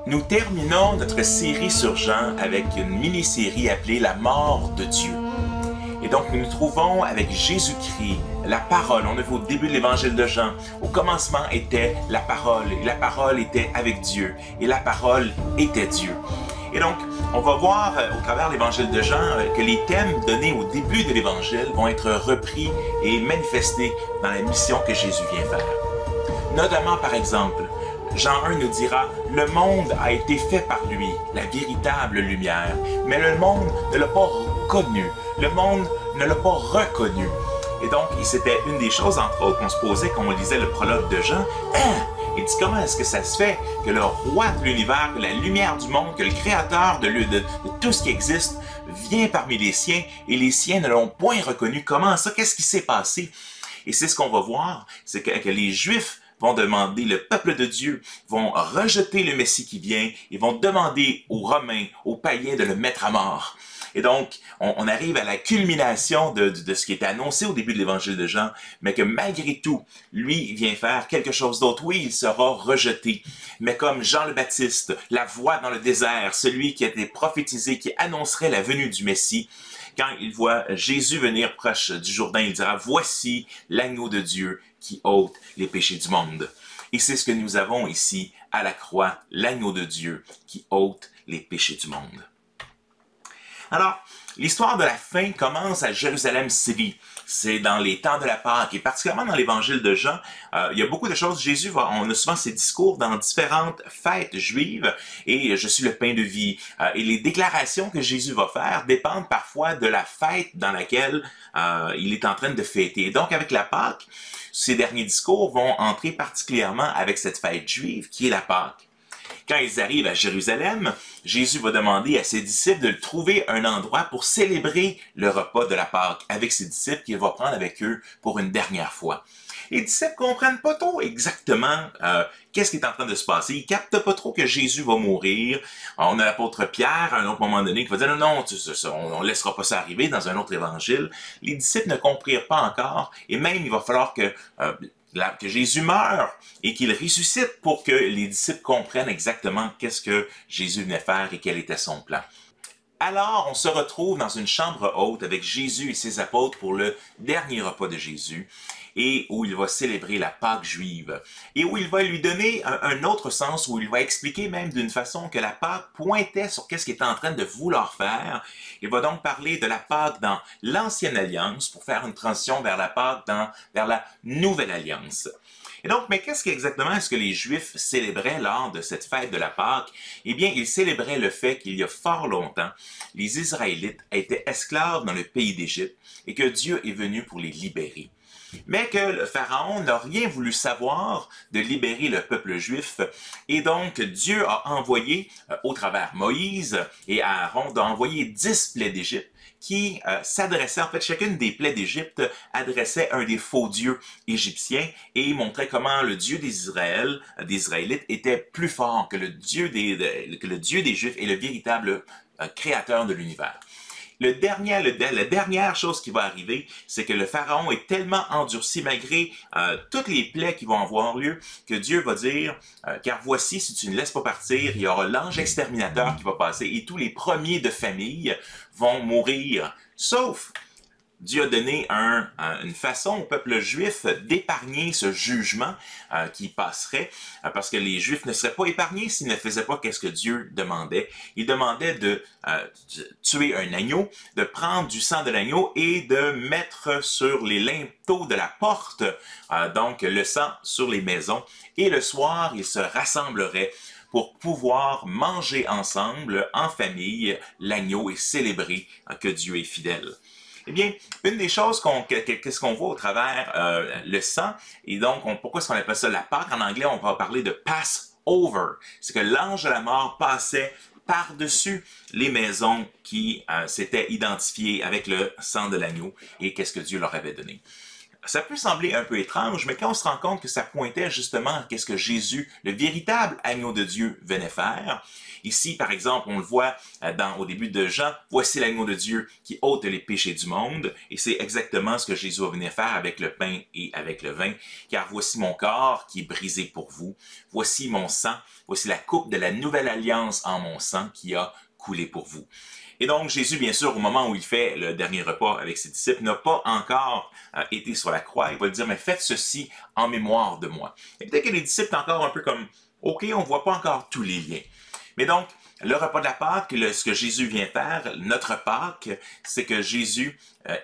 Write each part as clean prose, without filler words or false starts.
Nous terminons notre série sur Jean avec une mini-série appelée La mort de Dieu. Et donc nous nous trouvons avec Jésus-Christ, la parole. On a vu au début de l'évangile de Jean, au commencement était la parole, et la parole était avec Dieu, et la parole était Dieu. Et donc, on va voir au travers de l'évangile de Jean que les thèmes donnés au début de l'évangile vont être repris et manifestés dans la mission que Jésus vient faire. Notamment, par exemple, Jean 1 nous dira « Le monde a été fait par lui, la véritable lumière, mais le monde ne l'a pas connu, le monde ne l'a pas reconnu. » Et donc, c'était une des choses, entre autres, qu'on se posait quand on lisait le prologue de Jean. Il dit comment est-ce que ça se fait que le roi de l'univers, que la lumière du monde, que le créateur de tout ce qui existe vient parmi les siens et les siens ne l'ont point reconnu. Comment ça? Qu'est-ce qui s'est passé? Et c'est ce qu'on va voir, c'est que les Juifs vont demander, le peuple de Dieu vont rejeter le Messie qui vient et vont demander aux Romains, aux païens de le mettre à mort. Et donc, on arrive à la culmination de ce qui était annoncé au début de l'évangile de Jean, mais que malgré tout, lui vient faire quelque chose d'autre. Oui, il sera rejeté, mais comme Jean le Baptiste, la voix dans le désert, celui qui a été prophétisé, qui annoncerait la venue du Messie, quand il voit Jésus venir proche du Jourdain, il dira « Voici l'agneau de Dieu qui ôte les péchés du monde. » Et c'est ce que nous avons ici à la croix, l'agneau de Dieu qui ôte les péchés du monde. Alors, l'histoire de la fin commence à Jérusalem City. C'est dans les temps de la Pâque, et particulièrement dans l'évangile de Jean, il y a beaucoup de choses. On a souvent ses discours dans différentes fêtes juives, et je suis le pain de vie. Et les déclarations que Jésus va faire dépendent parfois de la fête dans laquelle il est en train de fêter. Et donc, avec la Pâque, ces derniers discours vont entrer particulièrement avec cette fête juive qui est la Pâque. Quand ils arrivent à Jérusalem, Jésus va demander à ses disciples de trouver un endroit pour célébrer le repas de la Pâque avec ses disciples qu'il va prendre avec eux pour une dernière fois. Les disciples comprennent pas trop exactement qu'est-ce qui est en train de se passer. Ils captent pas trop que Jésus va mourir. On a l'apôtre Pierre, à un autre moment donné, qui va dire non, on laissera pas ça arriver dans un autre évangile. Les disciples ne comprirent pas encore, et même il va falloir que Jésus meure et qu'il ressuscite pour que les disciples comprennent exactement qu'est-ce que Jésus venait faire et quel était son plan. Alors, on se retrouve dans une chambre haute avec Jésus et ses apôtres pour le dernier repas de Jésus, et où il va célébrer la Pâque juive, et où il va lui donner un autre sens, où il va expliquer même d'une façon que la Pâque pointait sur qu'est-ce qu'il était en train de vouloir faire. Il va donc parler de la Pâque dans l'Ancienne Alliance, pour faire une transition vers la Pâque vers la Nouvelle Alliance. Et donc, mais qu'est-ce qu'exactement est-ce que les Juifs célébraient lors de cette fête de la Pâque? Eh bien, ils célébraient le fait qu'il y a fort longtemps, les Israélites étaient esclaves dans le pays d'Égypte et que Dieu est venu pour les libérer. Mais que le Pharaon n'a rien voulu savoir de libérer le peuple juif, et donc Dieu a envoyé, au travers Moïse et Aaron, a envoyé 10 plaies d'Égypte qui s'adressaient, en fait, chacune des plaies d'Égypte adressait un des faux dieux égyptiens et montrait comment le Dieu des Israélites était plus fort que le Dieu des Juifs et le véritable créateur de l'univers. La dernière chose qui va arriver, c'est que le Pharaon est tellement endurci malgré toutes les plaies qui vont avoir lieu, que Dieu va dire car voici, si tu ne laisses pas partir, il y aura l'ange exterminateur qui va passer et tous les premiers de famille vont mourir. Sauf Dieu a donné une façon au peuple juif d'épargner ce jugement qui passerait, parce que les Juifs ne seraient pas épargnés s'ils ne faisaient pas ce que Dieu demandait. Il demandait de tuer un agneau, de prendre du sang de l'agneau et de mettre sur les linteaux de la porte, donc le sang sur les maisons. Et le soir, ils se rassembleraient pour pouvoir manger ensemble, en famille, l'agneau et célébrer que Dieu est fidèle. Eh bien, une des choses qu'est-ce qu'on voit au travers le sang, et donc pourquoi est-ce qu'on appelle ça la Pâque? En anglais, on va parler de Passover. C'est que l'ange de la mort passait par-dessus les maisons qui s'étaient identifiées avec le sang de l'agneau et qu'est-ce que Dieu leur avait donné. Ça peut sembler un peu étrange, mais quand on se rend compte que ça pointait justement à qu'est-ce que Jésus, le véritable agneau de Dieu, venait faire. Ici, par exemple, on le voit au début de Jean, voici l'agneau de Dieu qui ôte les péchés du monde. Et c'est exactement ce que Jésus va venir faire avec le pain et avec le vin. Car voici mon corps qui est brisé pour vous. Voici mon sang. Voici la coupe de la nouvelle alliance en mon sang qui a coulé pour vous. Et donc, Jésus, bien sûr, au moment où il fait le dernier repas avec ses disciples, n'a pas encore été sur la croix. Il va lui dire, mais faites ceci en mémoire de moi. Et peut-être que les disciples sont encore un peu comme, OK, on ne voit pas encore tous les liens. Mais donc, le repas de la Pâque, ce que Jésus vient faire, notre Pâque, c'est que Jésus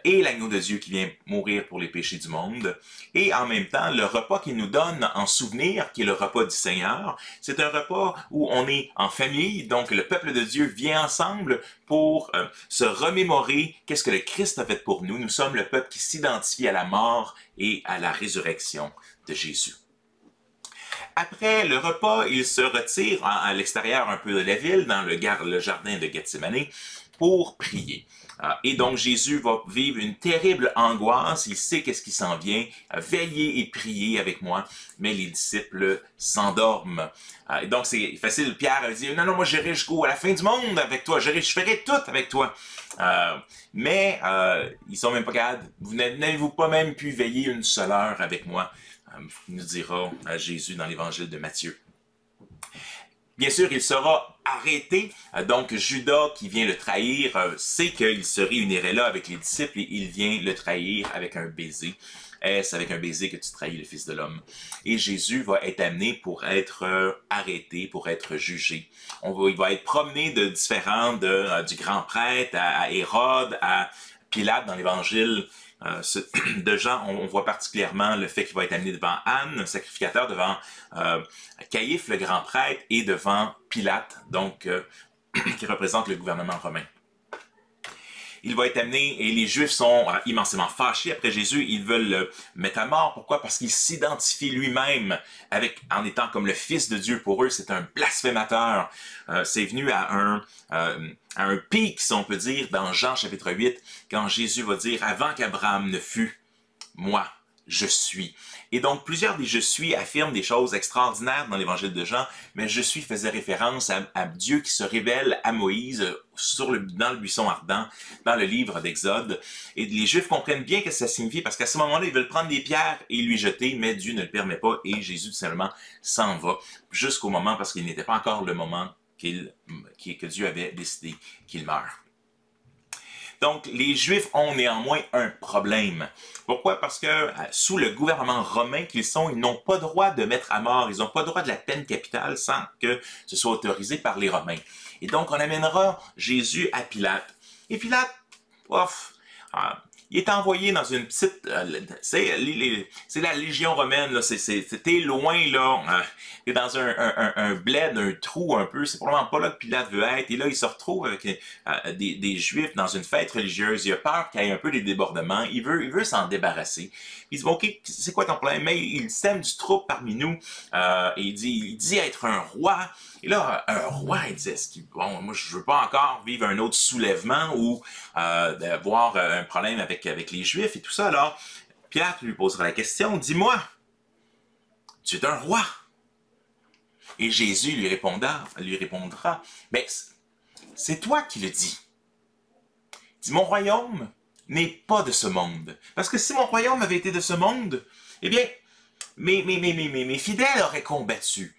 est l'agneau de Dieu qui vient mourir pour les péchés du monde. Et en même temps, le repas qu'il nous donne en souvenir, qui est le repas du Seigneur, c'est un repas où on est en famille, donc le peuple de Dieu vient ensemble pour se remémorer qu'est-ce que le Christ a fait pour nous. Nous sommes le peuple qui s'identifie à la mort et à la résurrection de Jésus. Après le repas, il se retire à l'extérieur un peu de la ville, dans le jardin de Gethsémani, pour prier. Et donc Jésus va vivre une terrible angoisse, il sait qu'est-ce qui s'en vient, veillez et priez avec moi, mais les disciples s'endorment. Et donc c'est facile, Pierre dit, non, moi j'irai jusqu'à la fin du monde avec toi, je ferai tout avec toi. Mais ils sont même pas capables, n'avez-vous pas même pu veiller une seule heure avec moi? Nous dira Jésus dans l'évangile de Matthieu. Bien sûr, il sera arrêté. Donc, Judas, qui vient le trahir, sait qu'il se réunirait là avec les disciples et il vient le trahir avec un baiser. Est-ce avec un baiser que tu trahis le Fils de l'homme? Et Jésus va être amené pour être arrêté, pour être jugé. Il va être promené de différents, du grand prêtre à Hérode, à Pilate dans l'évangile de Jean, on voit particulièrement le fait qu'il va être amené devant Anne, un sacrificateur, devant Caïphe, le grand prêtre, et devant Pilate, donc qui représente le gouvernement romain. Il va être amené, et les Juifs sont immensément fâchés après Jésus, ils veulent le mettre à mort. Pourquoi? Parce qu'il s'identifie lui-même en étant comme le Fils de Dieu. Pour eux, c'est un blasphémateur. C'est venu à un pic, si on peut dire, dans Jean chapitre 8, quand Jésus va dire « Avant qu'Abraham ne fût, moi, je suis ». Et donc, plusieurs des « je suis » affirment des choses extraordinaires dans l'évangile de Jean, mais « je suis » faisait référence à Dieu qui se révèle à Moïse dans le buisson ardent, dans le livre d'Exode. Et les Juifs comprennent bien ce que ça signifie, parce qu'à ce moment-là, ils veulent prendre des pierres et lui jeter, mais Dieu ne le permet pas, et Jésus, tout simplement, s'en va, jusqu'au moment, parce qu'il n'était pas encore le moment que Dieu avait décidé qu'il meure. Donc, les Juifs ont néanmoins un problème. Pourquoi? Parce que sous le gouvernement romain qu'ils sont, ils n'ont pas droit de mettre à mort, ils n'ont pas droit de la peine capitale sans que ce soit autorisé par les Romains. Et donc, on amènera Jésus à Pilate. Et Pilate, il est envoyé dans une petite... c'est la Légion romaine, c'était loin, là. T'es dans un bled, un trou un peu. C'est probablement pas là que Pilate veut être. Et là, il se retrouve avec des Juifs dans une fête religieuse. Il a peur qu'il y ait un peu des débordements. Il veut s'en débarrasser. Il dit, bon, OK, c'est quoi ton problème? Mais il sème du trouble parmi nous. Et il dit être un roi. Et là, un roi, il dit, bon, moi, je veux pas encore vivre un autre soulèvement ou d'avoir un problème avec les Juifs et tout ça. Alors, Pilate lui posera la question, dis-moi, tu es un roi? Et Jésus lui répondra, ben, c'est toi qui le dis. Il dit, mon royaume n'est pas de ce monde. Parce que si mon royaume avait été de ce monde, eh bien, mes fidèles auraient combattu.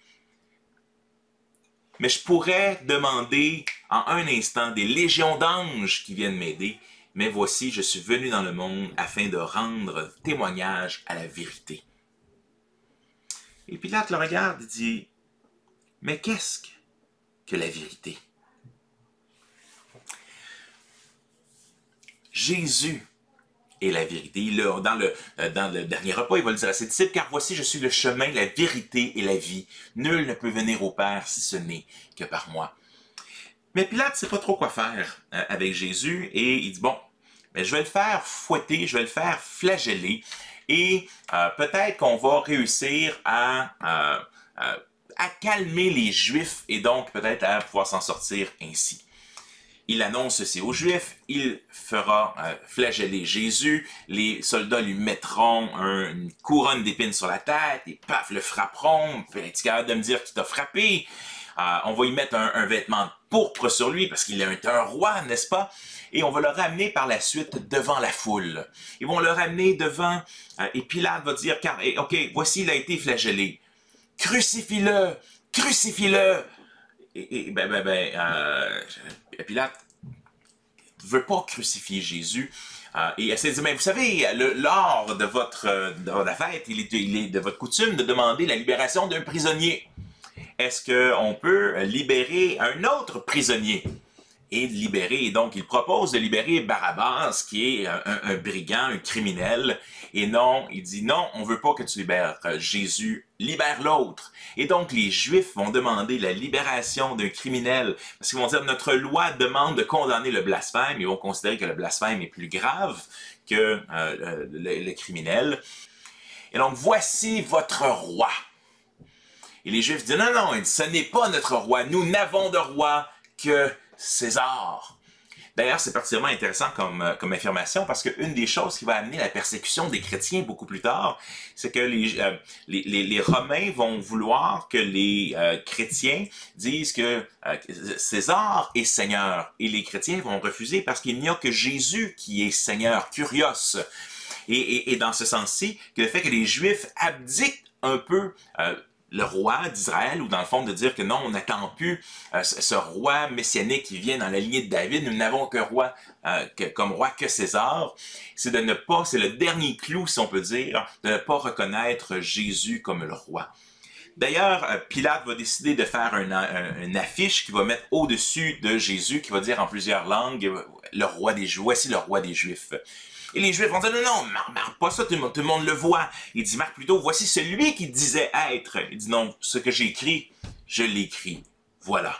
Mais je pourrais demander en un instant des légions d'anges qui viennent m'aider. Mais voici, je suis venu dans le monde afin de rendre témoignage à la vérité. Et Pilate le regarde et dit, mais qu'est-ce que la vérité? Jésus est la vérité. Dans le dernier repas, il va le dire à ses disciples, car voici, je suis le chemin, la vérité et la vie. Nul ne peut venir au Père si ce n'est que par moi. Mais Pilate ne sait pas trop quoi faire avec Jésus et il dit, bon, ben, je vais le faire fouetter, je vais le faire flageller et peut-être qu'on va réussir à calmer les Juifs et donc peut-être à pouvoir s'en sortir ainsi. il annonce ceci aux Juifs, il fera flageller Jésus, les soldats lui mettront une couronne d'épines sur la tête, et paf, le frapperont, es-tu capable de me dire qui t'a frappé? On va y mettre un vêtement de pourpre sur lui, parce qu'il est un roi, n'est-ce pas? Et on va le ramener par la suite devant la foule. Ils vont le ramener devant, et Pilate va dire, ok, voici, il a été flagellé. Crucifie-le! Crucifie-le! Et Pilate ne veut pas crucifier Jésus. Et essaie de dire, mais vous savez, lors de la fête, il est de votre coutume de demander la libération d'un prisonnier. Est-ce qu'on peut libérer un autre prisonnier? Et de libérer, et donc il propose de libérer Barabbas, qui est un brigand, un criminel, et non, il dit non, on veut pas que tu libères Jésus, libère l'autre. Et donc les Juifs vont demander la libération d'un criminel, parce qu'ils vont dire notre loi demande de condamner le blasphème, ils vont considérer que le blasphème est plus grave que le criminel. Et donc voici votre roi. Et les Juifs disent non, non, ce n'est pas notre roi, nous n'avons de roi que César. D'ailleurs, c'est particulièrement intéressant comme affirmation parce qu'une des choses qui va amener la persécution des chrétiens beaucoup plus tard, c'est que les Romains vont vouloir que les chrétiens disent que César est Seigneur. Et les chrétiens vont refuser parce qu'il n'y a que Jésus qui est Seigneur, Kyrios. Et dans ce sens-ci, que le fait que les Juifs abdiquent un peu le roi d'Israël, ou dans le fond de dire que non, on n'attend plus ce roi messianique qui vient dans la lignée de David, nous n'avons comme roi que César, c'est de ne pas, c'est le dernier clou, si on peut dire, de ne pas reconnaître Jésus comme le roi. D'ailleurs, Pilate va décider de faire une affiche qui va mettre au-dessus de Jésus, qui va dire en plusieurs langues, le roi des Juifs, voici le roi des Juifs. Et les Juifs vont dire, non, non, marque pas ça, tout le monde le voit. Il dit, marque plutôt, voici celui qui disait être. Il dit, non, ce que j'ai écrit, je l'écris. Voilà.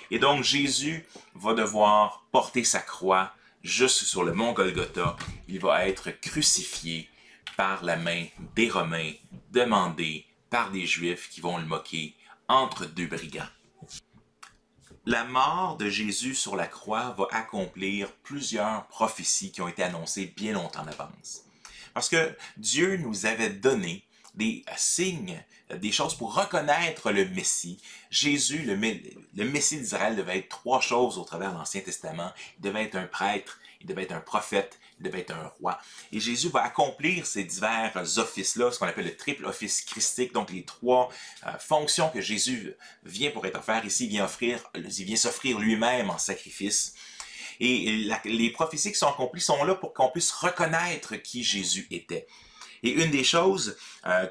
Et donc, Jésus va devoir porter sa croix juste sur le mont Golgotha. Il va être crucifié par la main des Romains, demandé par des Juifs qui vont le moquer entre deux brigands. La mort de Jésus sur la croix va accomplir plusieurs prophéties qui ont été annoncées bien longtemps en avance. Parce que Dieu nous avait donné des signes, des choses pour reconnaître le Messie. Jésus, le Messie d'Israël, devait être trois choses au travers de l'Ancien Testament. Il devait être un prêtre, il devait être un prophète, il devait être un roi. Et Jésus va accomplir ces divers offices-là, ce qu'on appelle le triple office christique, donc les trois fonctions que Jésus vient pour être offert. Ici, il vient s'offrir lui-même en sacrifice. Et les prophéties qui sont accomplies sont là pour qu'on puisse reconnaître qui Jésus était. Et une des choses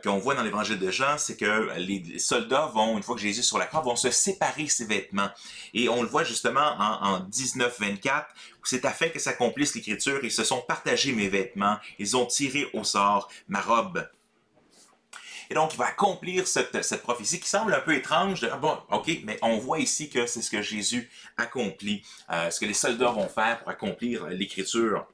qu'on voit dans l'évangile de Jean, c'est que les soldats vont, une fois que Jésus est sur la croix, vont se séparer ses vêtements. Et on le voit justement en 19-24, où c'est afin que s'accomplisse l'écriture, ils se sont partagés mes vêtements, ils ont tiré au sort ma robe. Et donc, il va accomplir cette prophétie qui semble un peu étrange. Bon, ok, mais on voit ici que c'est ce que Jésus accomplit, ce que les soldats vont faire pour accomplir l'écriture.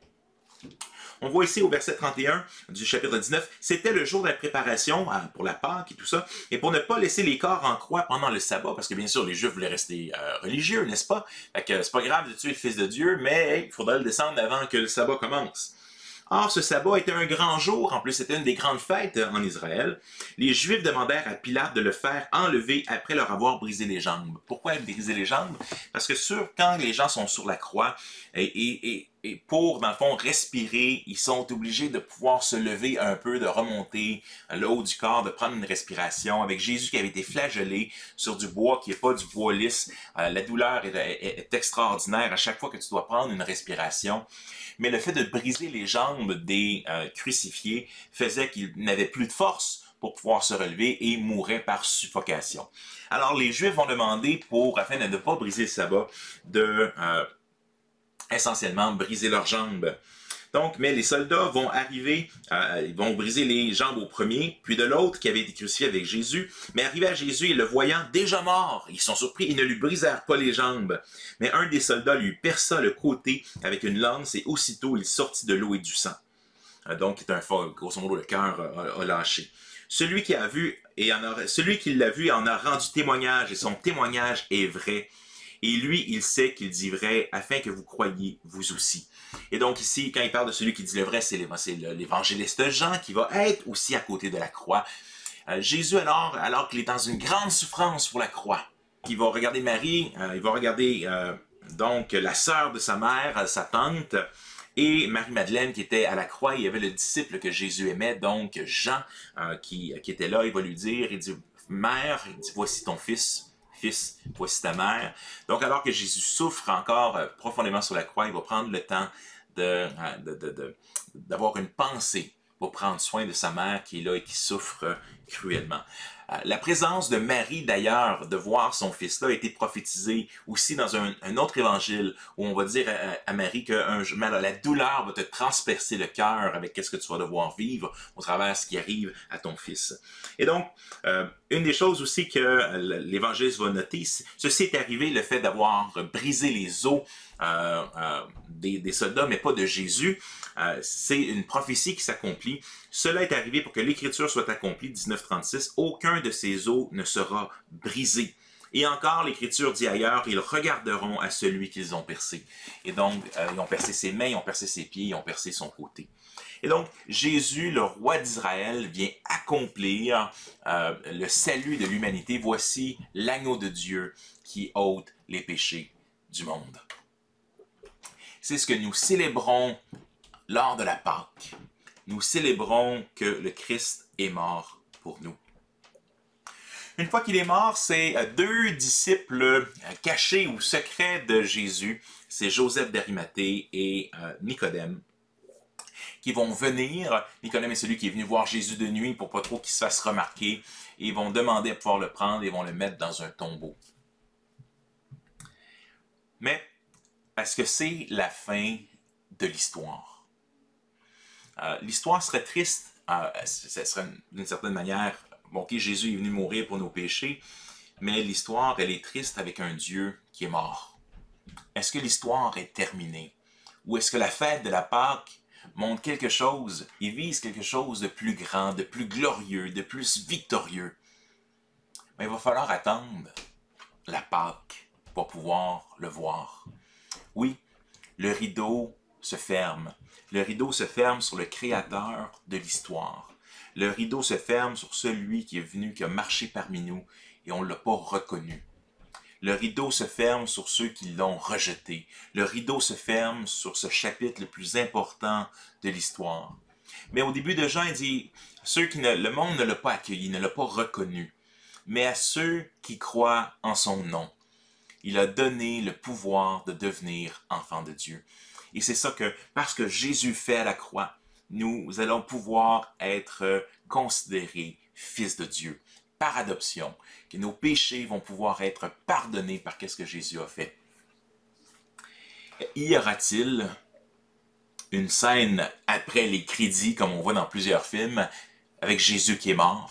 On voit ici au verset 31 du chapitre 19, c'était le jour de la préparation pour la Pâque et tout ça, et pour ne pas laisser les corps en croix pendant le sabbat, parce que bien sûr les Juifs voulaient rester religieux, n'est-ce pas? Fait que c'est pas grave de tuer le Fils de Dieu, mais il faudrait le descendre avant que le sabbat commence. Or, ce sabbat était un grand jour, en plus c'était une des grandes fêtes en Israël. Les Juifs demandèrent à Pilate de le faire enlever après leur avoir brisé les jambes. Pourquoi briser les jambes? Parce que quand les gens sont sur la croix, et pour, dans le fond, respirer, ils sont obligés de pouvoir se lever un peu, de remonter le haut du corps, de prendre une respiration. Avec Jésus qui avait été flagellé sur du bois qui n'est pas du bois lisse, la douleur est extraordinaire à chaque fois que tu dois prendre une respiration. Mais le fait de briser les jambes des crucifiés faisait qu'ils n'avaient plus de force pour pouvoir se relever et mouraient par suffocation. Alors les Juifs vont demander, afin de ne pas briser le sabbat, de essentiellement briser leurs jambes. Donc, mais les soldats vont arriver, ils vont briser les jambes au premier, puis de l'autre qui avait été crucifié avec Jésus. Mais arrivé à Jésus et le voyant déjà mort, ils sont surpris et ne lui brisèrent pas les jambes. Mais un des soldats lui perça le côté avec une lance et aussitôt il sortit de l'eau et du sang. Donc, grosso modo, le cœur a lâché. Celui qui l'a vu en a rendu témoignage et son témoignage est vrai. Et lui, il sait qu'il dit vrai afin que vous croyiez vous aussi. Et donc ici, quand il parle de celui qui dit le vrai, c'est l'évangéliste Jean qui va être aussi à côté de la croix. Jésus, alors qu'il est dans une grande souffrance pour la croix, il va regarder Marie, il va regarder donc la sœur de sa mère, sa tante, et Marie-Madeleine qui était à la croix. Il y avait le disciple que Jésus aimait, donc Jean, qui était là. Il va lui dire, il dit, mère, il dit, voici ton fils. Fils, voici ta mère. Donc, alors que Jésus souffre encore profondément sur la croix, il va prendre le temps d'avoir une pensée pour prendre soin de sa mère qui est là et qui souffre cruellement. La présence de Marie, d'ailleurs, de voir son fils-là, a été prophétisée aussi dans un autre évangile où on va dire à Marie que la douleur va te transpercer le cœur avec ce que tu vas devoir vivre au travers de ce qui arrive à ton fils. Et donc, une des choses aussi que l'évangéliste va noter, ceci est arrivé, le fait d'avoir brisé les os des soldats, mais pas de Jésus. C'est une prophétie qui s'accomplit. Cela est arrivé pour que l'Écriture soit accomplie, 1936. Aucun de ces os ne sera brisé. Et encore, l'Écriture dit ailleurs, ils regarderont à celui qu'ils ont percé. Et donc, ils ont percé ses mains, ils ont percé ses pieds, ils ont percé son côté. Et donc, Jésus, le roi d'Israël, vient accomplir le salut de l'humanité. Voici l'agneau de Dieu qui ôte les péchés du monde. C'est ce que nous célébrons lors de la Pâque. Nous célébrons que le Christ est mort pour nous. Une fois qu'il est mort, c'est deux disciples cachés ou secrets de Jésus, c'est Joseph d'Arimathée et Nicodème, qui vont venir. Nicodème est celui qui est venu voir Jésus de nuit pour pas trop qu'il se fasse remarquer, et ils vont demander à pouvoir le prendre et vont le mettre dans un tombeau. Mais est-ce que c'est la fin de l'histoire? L'histoire serait triste, ça serait d'une certaine manière, bon, ok, Jésus est venu mourir pour nos péchés, mais l'histoire, elle est triste avec un Dieu qui est mort. Est-ce que l'histoire est terminée? Ou est-ce que la fête de la Pâque montre quelque chose et vise quelque chose de plus grand, de plus glorieux, de plus victorieux? Mais il va falloir attendre la Pâque pour pouvoir le voir. Oui, le rideau se ferme. Le rideau se ferme sur le créateur de l'histoire. Le rideau se ferme sur celui qui est venu, qui a marché parmi nous, et on ne l'a pas reconnu. Le rideau se ferme sur ceux qui l'ont rejeté. Le rideau se ferme sur ce chapitre le plus important de l'histoire. Mais au début de Jean, il dit, le monde ne l'a pas accueilli, ne l'a pas reconnu. Mais à ceux qui croient en son nom, il a donné le pouvoir de devenir enfants de Dieu. Et c'est ça que, parce que Jésus fait à la croix, nous allons pouvoir être considérés fils de Dieu, par adoption, que nos péchés vont pouvoir être pardonnés par ce que Jésus a fait. Y aura-t-il une scène après les crédits, comme on voit dans plusieurs films, avec Jésus qui est mort?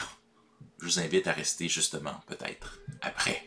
Je vous invite à rester justement, peut-être, après.